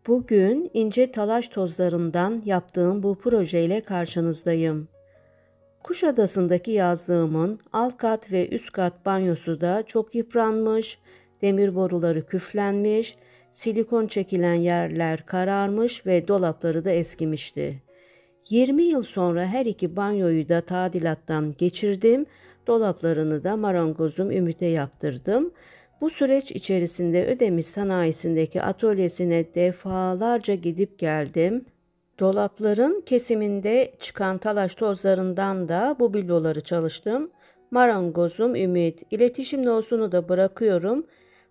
Bugün ince talaş tozlarından yaptığım bu projeyle karşınızdayım. Kuşadası'ndaki yazlığımın alt kat ve üst kat banyosu da çok yıpranmış, demir boruları küflenmiş, silikon çekilen yerler kararmış ve dolapları da eskimişti. 20 yıl sonra her iki banyoyu da tadilattan geçirdim, dolaplarını da marangozum Ümit'e yaptırdım. Bu süreç içerisinde Ödemiş Sanayisi'ndeki atölyesine defalarca gidip geldim. Dolapların kesiminde çıkan talaş tozlarından da bu bibloları çalıştım. Marangozum Ümit, iletişim nosunu da bırakıyorum.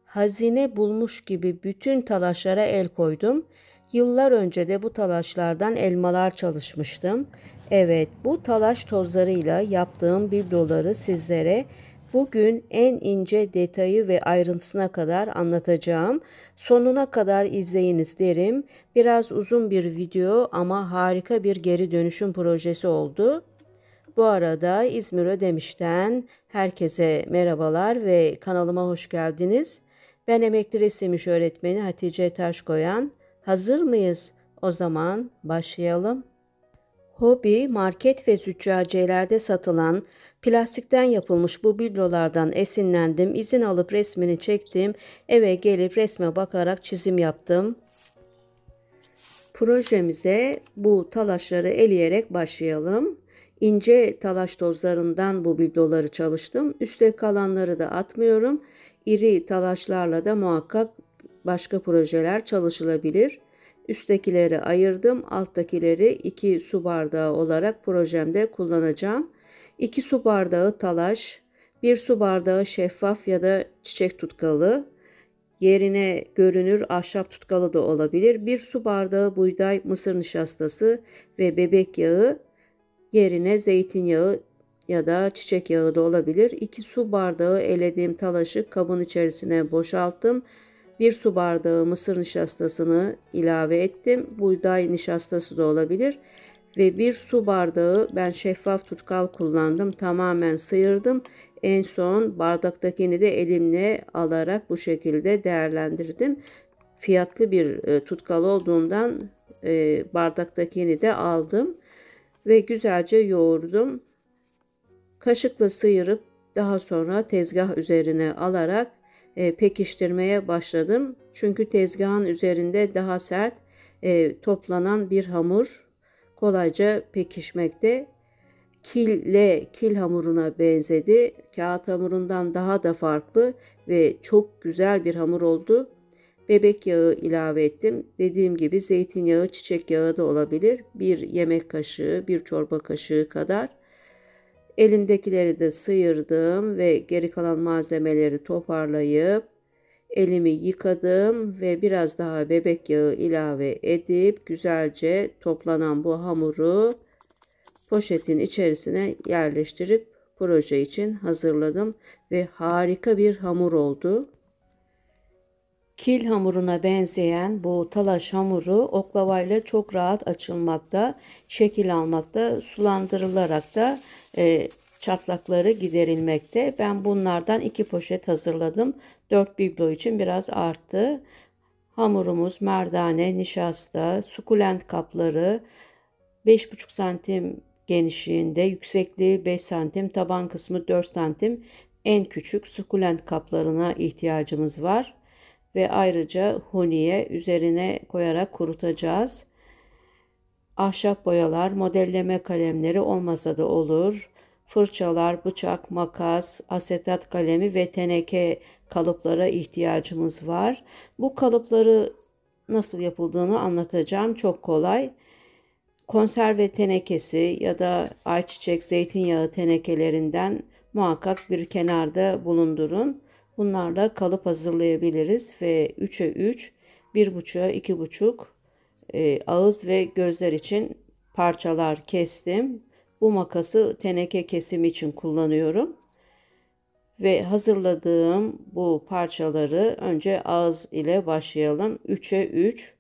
Hazine bulmuş gibi bütün talaşlara el koydum. Yıllar önce de bu talaşlardan elmalar çalışmıştım. Evet, bu talaş tozlarıyla yaptığım bibloları sizlere bugün en ince detayı ve ayrıntısına kadar anlatacağım. Sonuna kadar izleyiniz derim. Biraz uzun bir video ama harika bir geri dönüşüm projesi oldu. Bu arada İzmir Ödemiş'ten herkese merhabalar ve kanalıma hoş geldiniz. Ben emekli resim iş öğretmeni Hatice Taşkoyan. Hazır mıyız? O zaman başlayalım. Hobi, market ve züccaciyelerde satılan plastikten yapılmış bu biblolardan esinlendim. İzin alıp resmini çektim. Eve gelip resme bakarak çizim yaptım. Projemize bu talaşları eleyerek başlayalım. İnce talaş tozlarından bu bibloları çalıştım. Üste kalanları da atmıyorum. İri talaşlarla da muhakkak başka projeler çalışılabilir. Üsttekileri ayırdım. Alttakileri 2 su bardağı olarak projemde kullanacağım. 2 su bardağı talaş, 1 su bardağı şeffaf ya da çiçek tutkalı, yerine görünür ahşap tutkalı da olabilir. 1 su bardağı buğday mısır nişastası ve bebek yağı, yerine zeytinyağı ya da çiçek yağı da olabilir. 2 su bardağı elediğim talaşı kabın içerisine boşalttım. 1 su bardağı mısır nişastasını ilave ettim. Buğday nişastası da olabilir. Ve 1 su bardağı ben şeffaf tutkal kullandım. Tamamen sıyırdım. En son bardaktakini de elimle alarak bu şekilde değerlendirdim. Fiyatlı bir tutkal olduğundan bardaktakini de aldım. Ve güzelce yoğurdum. Kaşıkla sıyırıp daha sonra tezgah üzerine alarak pekiştirmeye başladım. Çünkü tezgahın üzerinde daha sert toplanan bir hamur kolayca pekişmekte. Kil hamuruna benzedi. Kağıt hamurundan daha da farklı ve çok güzel bir hamur oldu. Bebek yağı ilave ettim. Dediğim gibi zeytinyağı, çiçek yağı da olabilir. Bir yemek kaşığı, bir çorba kaşığı kadar. Elimdekileri de sıyırdım ve geri kalan malzemeleri toparlayıp elimi yıkadım ve biraz daha bebek yağı ilave edip güzelce toplanan bu hamuru poşetin içerisine yerleştirip proje için hazırladım ve harika bir hamur oldu. Kil hamuruna benzeyen bu talaş hamuru oklavayla çok rahat açılmakta, şekil almakta, sulandırılarak da çatlakları giderilmekte. Ben bunlardan 2 poşet hazırladım. 4 biblo için biraz arttı. Hamurumuz merdane, nişasta, sukulent kapları, 5,5 santim genişliğinde, yüksekliği 5 santim, taban kısmı 4 santim en küçük sukulent kaplarına ihtiyacımız var. Ve ayrıca huniye üzerine koyarak kurutacağız. Ahşap boyalar, modelleme kalemleri olmasa da olur. Fırçalar, bıçak, makas, asetat kalemi ve teneke kalıplara ihtiyacımız var. Bu kalıpları nasıl yapıldığını anlatacağım. Çok kolay. Konserve tenekesi ya da ayçiçek, zeytinyağı tenekelerinden muhakkak bir kenarda bulundurun. Bunlarla kalıp hazırlayabiliriz ve 3'e 3, 1,5'a 2,5 ağız ve gözler için parçalar kestim. Bu makası teneke kesimi için kullanıyorum. Ve hazırladığım bu parçaları önce ağız ile başlayalım. 3'e 3.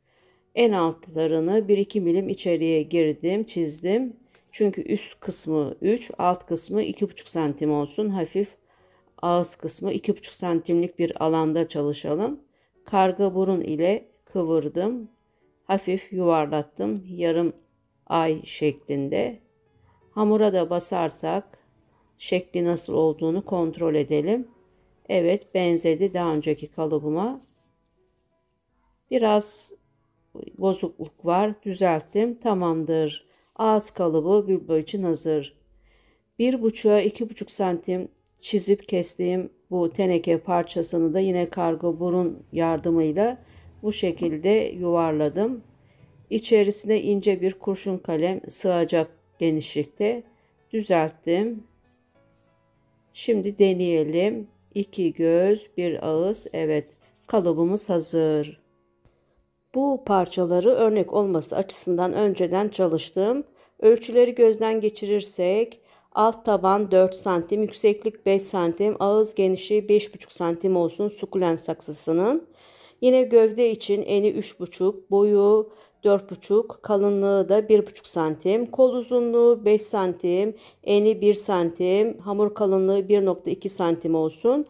En altlarını 1-2 milim içeriye girdim, çizdim. Çünkü üst kısmı 3, alt kısmı 2,5 santim olsun. Hafif ağız kısmı 2,5 santimlik bir alanda çalışalım. Karga burun ile kıvırdım. hafif yuvarlattım. Yarım ay şeklinde. Hamura da basarsak şekli nasıl olduğunu kontrol edelim. Evet, benzedi daha önceki kalıbıma. Biraz bozukluk var. Düzelttim. Tamamdır. Ağız kalıbı biblo için hazır. 1,5'a 2,5 santim çizip kestiğim bu teneke parçasını da yine kargo burun yardımıyla bu şekilde yuvarladım. İçerisine ince bir kurşun kalem sığacak genişlikte düzelttim. Şimdi deneyelim. 2 göz, bir ağız. Evet, kalıbımız hazır. Bu parçaları örnek olması açısından önceden çalıştım. Ölçüleri gözden geçirirsek alt taban 4 santim, yükseklik 5 santim, ağız genişliği 5,5 santim olsun sukulent saksısının. Yine gövde için eni 3,5, boyu 4,5, kalınlığı da 1,5 santim, kol uzunluğu 5 santim, eni 1 santim, hamur kalınlığı 1,2 santim olsun.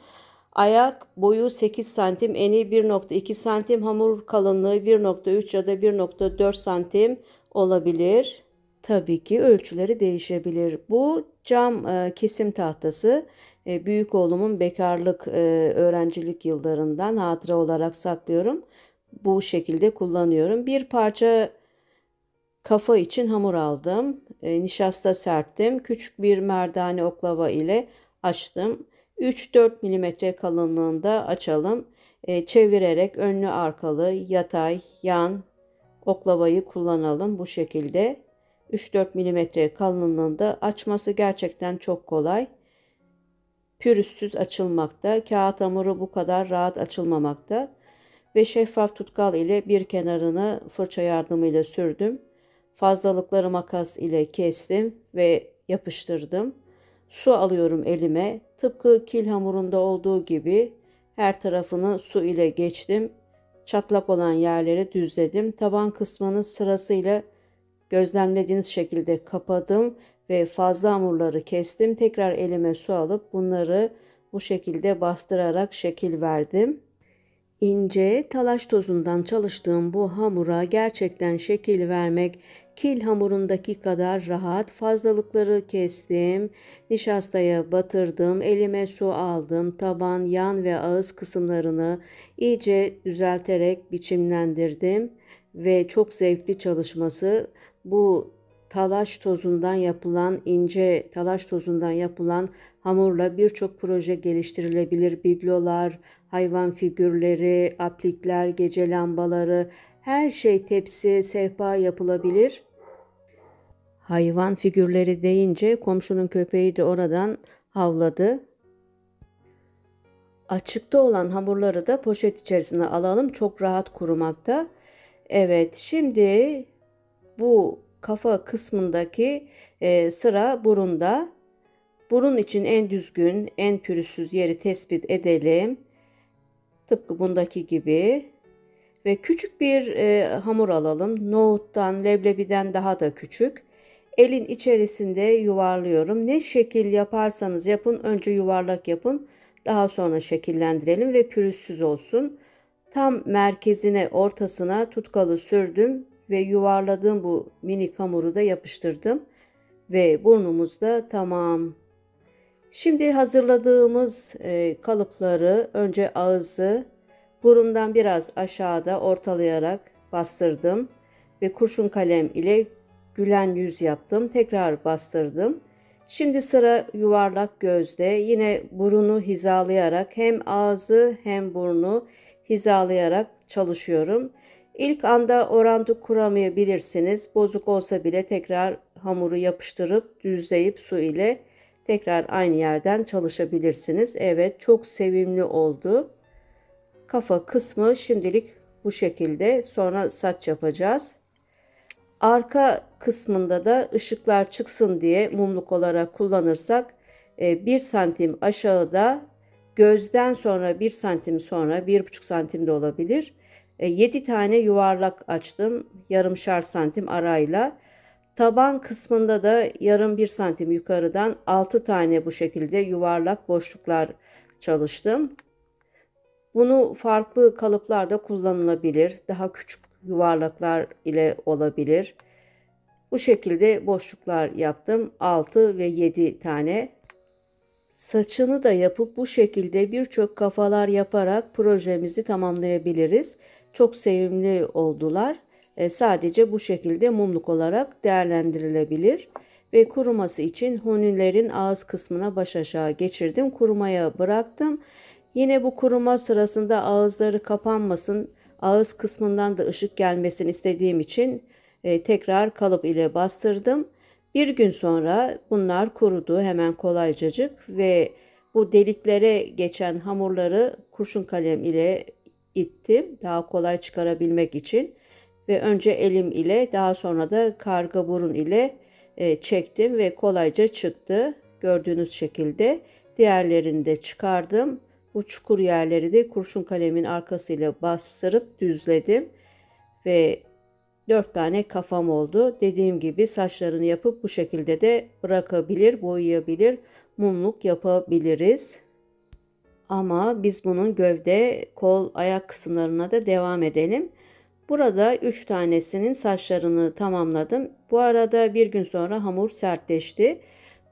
Ayak boyu 8 santim, eni 1,2 santim, hamur kalınlığı 1,3 ya da 1,4 santim olabilir. Tabii ki ölçüleri değişebilir. Bu cam kesim tahtası. Büyük oğlumun bekarlık öğrencilik yıllarından hatıra olarak saklıyorum. Bu şekilde kullanıyorum. Bir parça kafa için hamur aldım. Nişasta serptim. Küçük bir merdane oklava ile açtım. 3-4 milimetre kalınlığında açalım. Çevirerek önlü arkalı, yatay, yan oklavayı kullanalım bu şekilde. 3-4 milimetre kalınlığında açması gerçekten çok kolay. Pürüzsüz açılmakta. Kağıt hamuru bu kadar rahat açılmamakta. Ve şeffaf tutkal ile bir kenarını fırça yardımıyla sürdüm. Fazlalıkları makas ile kestim ve yapıştırdım. Su alıyorum elime. Tıpkı kil hamurunda olduğu gibi her tarafını su ile geçtim. Çatlak olan yerleri düzledim. Taban kısmını sırasıyla gözlemlediğiniz şekilde kapadım ve fazla hamurları kestim. Tekrar elime su alıp bunları bu şekilde bastırarak şekil verdim. İnce talaş tozundan çalıştığım bu hamura gerçekten şekil vermek kil hamurundaki kadar rahat. Fazlalıkları kestim, nişastaya batırdım, elime su aldım, taban, yan ve ağız kısımlarını iyice düzelterek biçimlendirdim ve çok zevkli çalışması. Bu talaş tozundan yapılan, ince talaş tozundan yapılan hamurla birçok proje geliştirilebilir. Biblolar, hayvan figürleri, aplikler, gece lambaları, her şey tepsi, sehpa yapılabilir. Hayvan figürleri deyince komşunun köpeği de oradan havladı. Açıkta olan hamurları da poşet içerisine alalım. Çok rahat kurumakta. Evet, şimdi bu kafa kısmındaki sıra burunda. Burun için en düzgün, en pürüzsüz yeri tespit edelim. Tıpkı bundaki gibi. Ve küçük bir hamur alalım. Nohuttan, leblebiden daha da küçük. Elin içerisinde yuvarlıyorum. Ne şekil yaparsanız yapın. Önce yuvarlak yapın. Daha sonra şekillendirelim ve pürüzsüz olsun. Tam merkezine, ortasına tutkalı sürdüm ve yuvarladığım bu minik hamuru da yapıştırdım. Ve burnumuz da tamam. Şimdi hazırladığımız kalıpları önce ağzı burundan biraz aşağıda ortalayarak bastırdım ve kurşun kalem ile gülen yüz yaptım. Tekrar bastırdım. Şimdi sıra yuvarlak gözde. Yine burunu hizalayarak hem ağzı hem burnu hizalayarak çalışıyorum. İlk anda orantı kuramayabilirsiniz. Bozuk olsa bile tekrar hamuru yapıştırıp düzleyip su ile tekrar aynı yerden çalışabilirsiniz. Evet, çok sevimli oldu. Kafa kısmı şimdilik bu şekilde. Sonra saç yapacağız. Arka kısmında da ışıklar çıksın diye mumluk olarak kullanırsak 1 santim aşağıda, gözden sonra 1 santim sonra 1,5 santim de olabilir. 7 tane yuvarlak açtım. Yarımşar santim arayla. Taban kısmında da yarım 1 santim yukarıdan 6 tane bu şekilde yuvarlak boşluklar çalıştım. Bunu farklı kalıplarda kullanılabilir. Daha küçük yuvarlaklar ile olabilir. Bu şekilde boşluklar yaptım. 6 ve 7 tane. Saçını da yapıp bu şekilde birçok kafalar yaparak projemizi tamamlayabiliriz. Çok sevimli oldular. Sadece bu şekilde mumluk olarak değerlendirilebilir. Ve kuruması için hunilerin ağız kısmına baş aşağı geçirdim. Kurumaya bıraktım. Yine bu kuruma sırasında ağızları kapanmasın, ağız kısmından da ışık gelmesini istediğim için tekrar kalıp ile bastırdım. Bir gün sonra bunlar kurudu hemen kolaycacık ve bu deliklere geçen hamurları kurşun kalem ile ittim daha kolay çıkarabilmek için ve önce elim ile daha sonra da karga burun ile çektim ve kolayca çıktı. Gördüğünüz şekilde diğerlerini de çıkardım. Bu çukur yerleri de kurşun kalemin arkasıyla bastırıp düzledim ve 4 tane kafam oldu. Dediğim gibi saçlarını yapıp bu şekilde de bırakabilir, boyayabilir, mumluk yapabiliriz. Ama biz bunun gövde, kol, ayak kısımlarına da devam edelim. Burada 3 tanesinin saçlarını tamamladım. Bu arada bir gün sonra hamur sertleşti.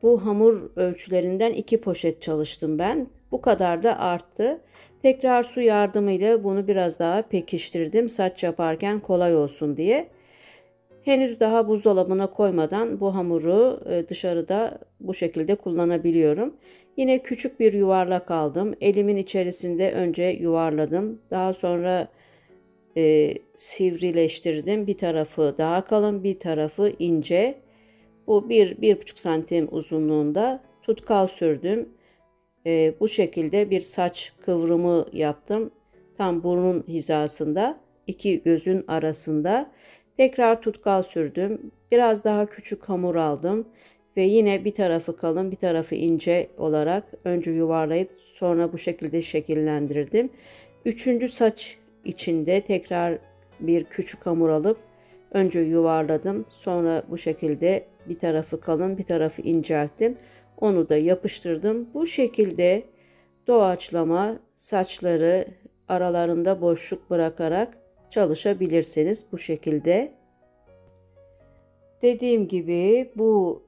Bu hamur ölçülerinden 2 poşet çalıştım ben. Bu kadar da arttı. Tekrar su yardımıyla bunu biraz daha pekiştirdim. Saç yaparken kolay olsun diye. Henüz daha buzdolabına koymadan bu hamuru dışarıda bu şekilde kullanabiliyorum. Yine küçük bir yuvarlak aldım. Elimin içerisinde önce yuvarladım. Daha sonra sivrileştirdim. Bir tarafı daha kalın, bir tarafı ince. Bu 1-1,5 santim uzunluğunda tutkal sürdüm. Bu şekilde bir saç kıvrımı yaptım. Tam burnun hizasında, iki gözün arasında. Tekrar tutkal sürdüm. Biraz daha küçük hamur aldım. Ve yine bir tarafı kalın, bir tarafı ince olarak önce yuvarlayıp sonra bu şekilde şekillendirdim. Üçüncü saç içinde tekrar bir küçük hamur alıp önce yuvarladım. Sonra bu şekilde bir tarafı kalın, bir tarafı incelttim. Onu da yapıştırdım. Bu şekilde doğaçlama saçları aralarında boşluk bırakarak çalışabilirsiniz bu şekilde. Dediğim gibi bu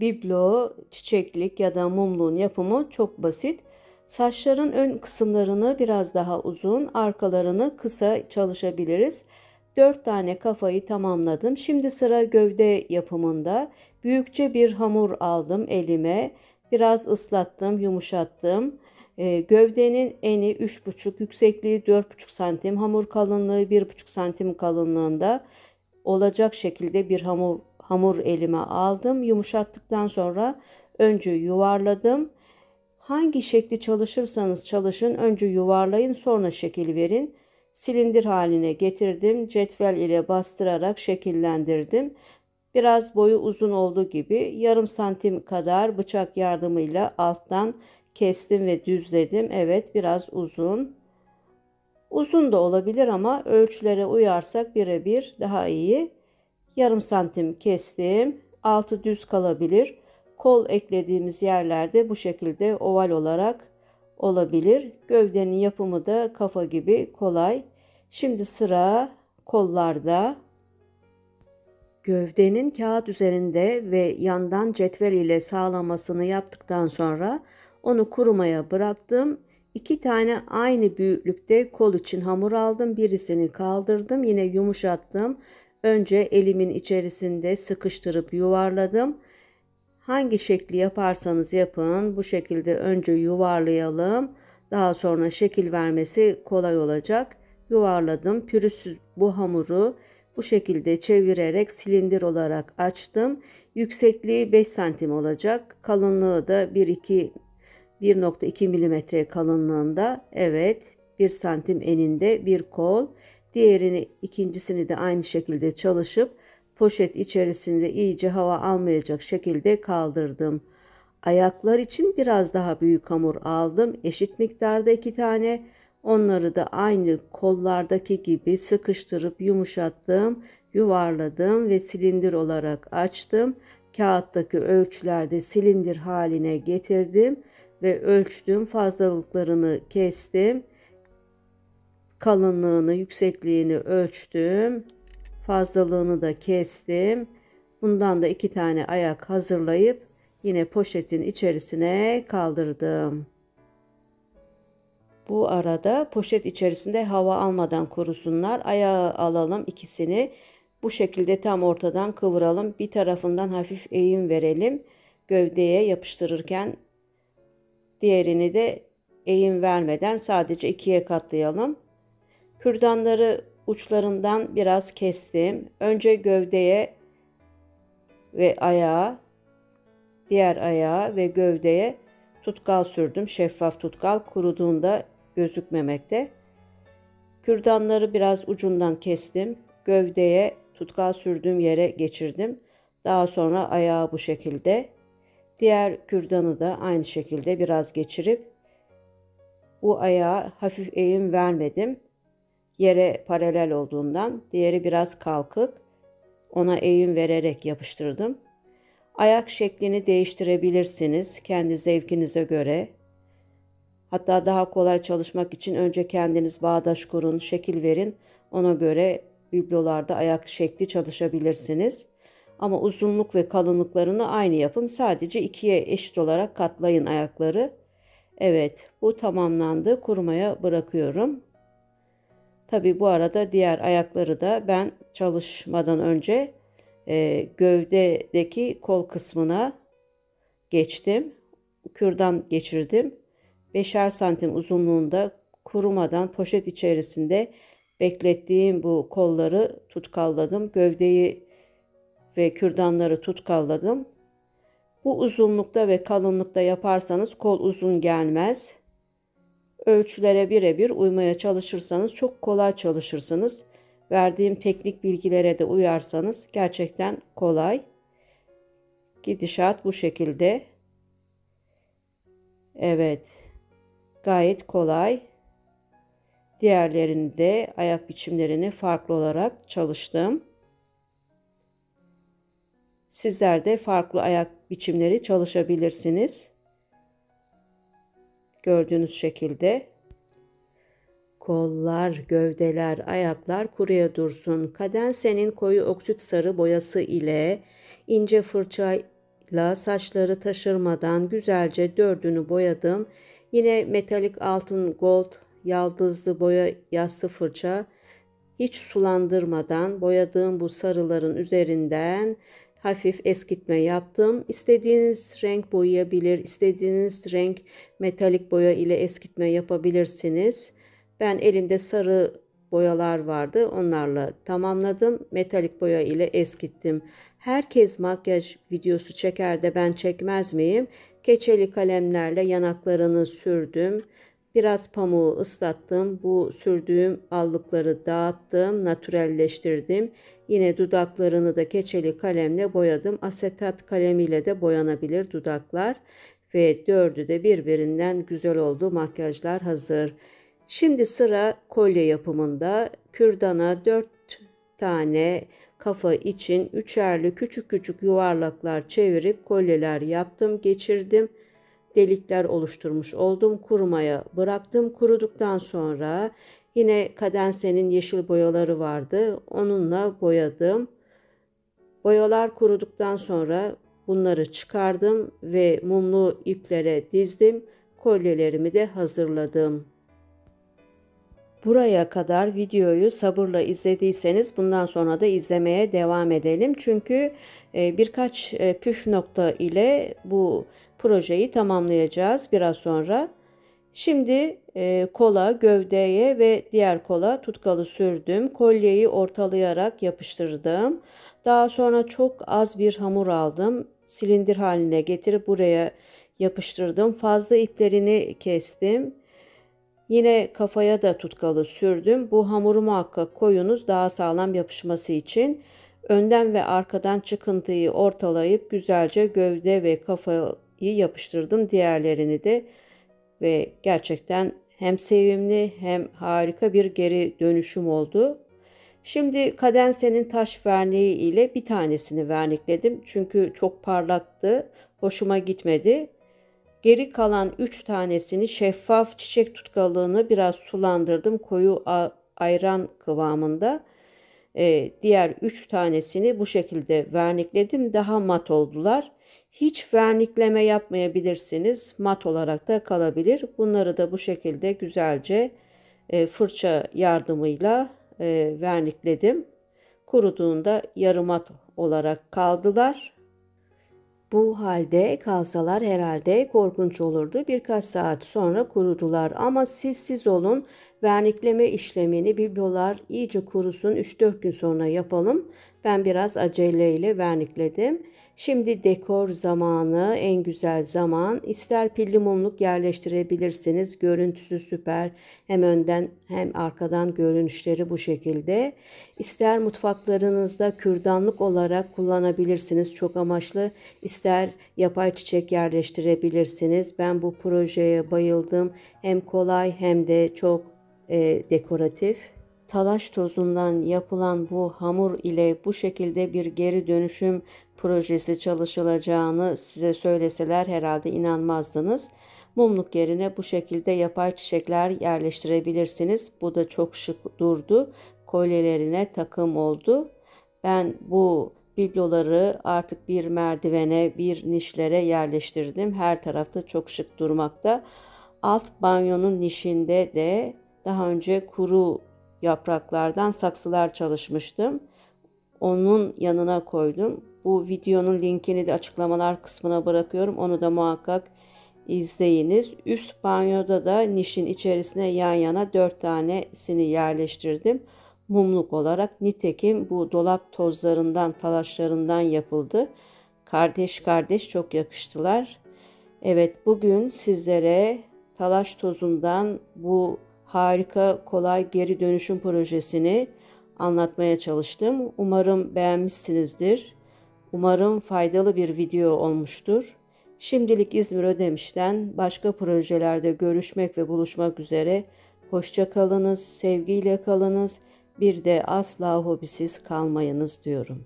biblo, çiçeklik ya da mumluğun yapımı çok basit. Saçların ön kısımlarını biraz daha uzun, arkalarını kısa çalışabiliriz. 4 tane kafayı tamamladım. Şimdi sıra gövde yapımında. Büyükçe bir hamur aldım elime. Biraz ıslattım, yumuşattım. Gövdenin eni 3,5, yüksekliği 4,5 santim, hamur kalınlığı 1,5 santim kalınlığında olacak şekilde bir hamur elime aldım. Yumuşattıktan sonra önce yuvarladım. Hangi şekli çalışırsanız çalışın önce yuvarlayın sonra şekil verin. Silindir haline getirdim. Cetvel ile bastırarak şekillendirdim. Biraz boyu uzun olduğu gibi yarım santim kadar bıçak yardımıyla alttan kestim ve düzledim. Evet biraz uzun. Uzun da olabilir ama ölçülere uyarsak birebir daha iyi. Yarım santim kestim. Altı düz kalabilir. Kol eklediğimiz yerlerde bu şekilde oval olarak olabilir. Gövdenin yapımı da kafa gibi kolay. Şimdi sıra kollarda. Gövdenin kağıt üzerinde ve yandan cetvel ile sağlamasını yaptıktan sonra onu kurumaya bıraktım. 2 tane aynı büyüklükte kol için hamur aldım. Birisini kaldırdım. Yine yumuşattım. Önce elimin içerisinde sıkıştırıp yuvarladım. Hangi şekli yaparsanız yapın. Bu şekilde önce yuvarlayalım. Daha sonra şekil vermesi kolay olacak. Yuvarladım. Pürüzsüz bu hamuru bu şekilde çevirerek silindir olarak açtım. Yüksekliği 5 santim olacak. Kalınlığı da 1,2 milimetre kalınlığında. Evet 1 santim eninde bir kol. İkincisini de aynı şekilde çalışıp poşet içerisinde iyice hava almayacak şekilde kaldırdım. Ayaklar için biraz daha büyük hamur aldım. Eşit miktarda 2 tane. Onları da aynı kollardaki gibi sıkıştırıp yumuşattım, yuvarladım ve silindir olarak açtım. Kağıttaki ölçülerde silindir haline getirdim ve ölçtüm. Fazlalıklarını kestim. Kalınlığını, yüksekliğini ölçtüm. Fazlalığını da kestim. Bundan da 2 tane ayak hazırlayıp yine poşetin içerisine kaldırdım. Bu arada poşet içerisinde hava almadan kurusunlar. Ayağı alalım ikisini. Bu şekilde tam ortadan kıvıralım. Bir tarafından hafif eğim verelim. Gövdeye yapıştırırken diğerini de eğim vermeden sadece ikiye katlayalım. Kürdanları uçlarından biraz kestim. Önce gövdeye ve ayağa, diğer ayağa ve gövdeye tutkal sürdüm. Şeffaf tutkal, kuruduğunda gözükmemekte. Kürdanları biraz ucundan kestim. Gövdeye tutkal sürdüğüm yere geçirdim. Daha sonra ayağı bu şekilde. Diğer kürdanı da aynı şekilde biraz geçirip bu ayağa hafif eğim vermedim. Yere paralel olduğundan diğeri biraz kalkık. Ona eğim vererek yapıştırdım. Ayak şeklini değiştirebilirsiniz kendi zevkinize göre. Hatta daha kolay çalışmak için önce kendiniz bağdaş kurun, şekil verin. Ona göre biblolarda ayak şekli çalışabilirsiniz. Ama uzunluk ve kalınlıklarını aynı yapın. Sadece ikiye eşit olarak katlayın ayakları. Evet, bu tamamlandı. Kurumaya bırakıyorum. Tabii bu arada diğer ayakları da ben çalışmadan önce gövdedeki kol kısmına geçtim. Kürdan geçirdim. 5'er santim uzunluğunda kurumadan poşet içerisinde beklettiğim bu kolları tutkalladım. Gövdeyi ve kürdanları tutkalladım. Bu uzunlukta ve kalınlıkta yaparsanız kol uzun gelmez. Ölçülere birebir uymaya çalışırsanız çok kolay çalışırsınız. Verdiğim teknik bilgilere de uyarsanız gerçekten kolay. Gidişat bu şekilde. Evet, gayet kolay. Diğerlerini de ayak biçimlerini farklı olarak çalıştım. Sizler de farklı ayak biçimleri çalışabilirsiniz. Gördüğünüz şekilde. Kollar, gövdeler, ayaklar kuruya dursun. Kadensenin koyu oksit sarı boyası ile ince fırçayla saçları taşırmadan güzelce dördünü boyadım. Yine metalik altın gold yaldızlı boya yassı fırça hiç sulandırmadan boyadığım bu sarıların üzerinden hafif eskitme yaptım. İstediğiniz renk boyayabilir, istediğiniz renk metalik boya ile eskitme yapabilirsiniz. Ben elimde sarı boyalar vardı. Onlarla tamamladım. Metalik boya ile eskittim. Herkes makyaj videosu çeker de ben çekmez miyim? Keçeli kalemlerle yanaklarını sürdüm. Biraz pamuğu ıslattım. Bu sürdüğüm allıkları dağıttım, natürelleştirdim. Yine dudaklarını da keçeli kalemle boyadım. Asetat kalemiyle de boyanabilir dudaklar. Ve dördü de birbirinden güzel oldu. Makyajlar hazır. Şimdi sıra kolye yapımında. Kürdana 4 tane kafa için üçerli küçük küçük yuvarlaklar çevirip kolyeler yaptım, geçirdim. Delikler oluşturmuş oldum. Kurumaya bıraktım. Kuruduktan sonra yine Cadence'nin yeşil boyaları vardı. Onunla boyadım. Boyalar kuruduktan sonra bunları çıkardım ve mumlu iplere dizdim. Kolyelerimi de hazırladım. Buraya kadar videoyu sabırla izlediyseniz bundan sonra da izlemeye devam edelim. Çünkü birkaç püf nokta ile bu projeyi tamamlayacağız biraz sonra. Şimdi kola, gövdeye ve diğer kola tutkalı sürdüm. Kolyeyi ortalayarak yapıştırdım. Daha sonra çok az bir hamur aldım. Silindir haline getirip buraya yapıştırdım. Fazla iplerini kestim. Yine kafaya da tutkalı sürdüm. Bu hamuru muhakkak koyunuz daha sağlam yapışması için. Önden ve arkadan çıkıntıyı ortalayıp güzelce gövde ve kafayı yapıştırdım. Diğerlerini de ve gerçekten hem sevimli hem harika bir geri dönüşüm oldu. Şimdi Cadence'nin taş verniği ile bir tanesini vernikledim. Çünkü çok parlaktı. Hoşuma gitmedi. Geri kalan 3 tanesini şeffaf çiçek tutkalığını biraz sulandırdım. Koyu ayran kıvamında. Diğer 3 tanesini bu şekilde vernikledim. Daha mat oldular. Hiç vernikleme yapmayabilirsiniz. Mat olarak da kalabilir. Bunları da bu şekilde güzelce fırça yardımıyla vernikledim. Kuruduğunda yarı mat olarak kaldılar. Bu halde kalsalar herhalde korkunç olurdu. Birkaç saat sonra kurudular ama siz olun. Vernikleme işlemini biblolar iyice kurusun 3-4 gün sonra yapalım. Ben biraz aceleyle vernikledim. Şimdi dekor zamanı, en güzel zaman. İster pilli mumluk yerleştirebilirsiniz. Görüntüsü süper. Hem önden hem arkadan görünüşleri bu şekilde. İster mutfaklarınızda kürdanlık olarak kullanabilirsiniz. Çok amaçlı. İster yapay çiçek yerleştirebilirsiniz. Ben bu projeye bayıldım. Hem kolay hem de çok dekoratif. Talaş tozundan yapılan bu hamur ile bu şekilde bir geri dönüşüm projesi çalışılacağını size söyleseler herhalde inanmazdınız. Mumluk yerine bu şekilde yapay çiçekler yerleştirebilirsiniz. Bu da çok şık durdu. Kolyelerine takım oldu. Ben bu bibloları artık bir merdivene, bir nişlere yerleştirdim. Her tarafta çok şık durmakta. Alt banyonun nişinde de daha önce kuru yapraklardan saksılar çalışmıştım. Onun yanına koydum. Bu videonun linkini de açıklamalar kısmına bırakıyorum. Onu da muhakkak izleyiniz. Üst banyoda da nişin içerisine yan yana 4 tanesini yerleştirdim. Mumluk olarak. Nitekim bu dolap tozlarından, talaşlarından yapıldı. Kardeş kardeş çok yakıştılar. Evet, bugün sizlere talaş tozundan bu harika kolay geri dönüşüm projesini anlatmaya çalıştım. Umarım beğenmişsinizdir. Umarım faydalı bir video olmuştur. Şimdilik İzmir Ödemiş'ten başka projelerde görüşmek ve buluşmak üzere. Hoşça kalınız, sevgiyle kalınız. Bir de asla hobisiz kalmayınız diyorum.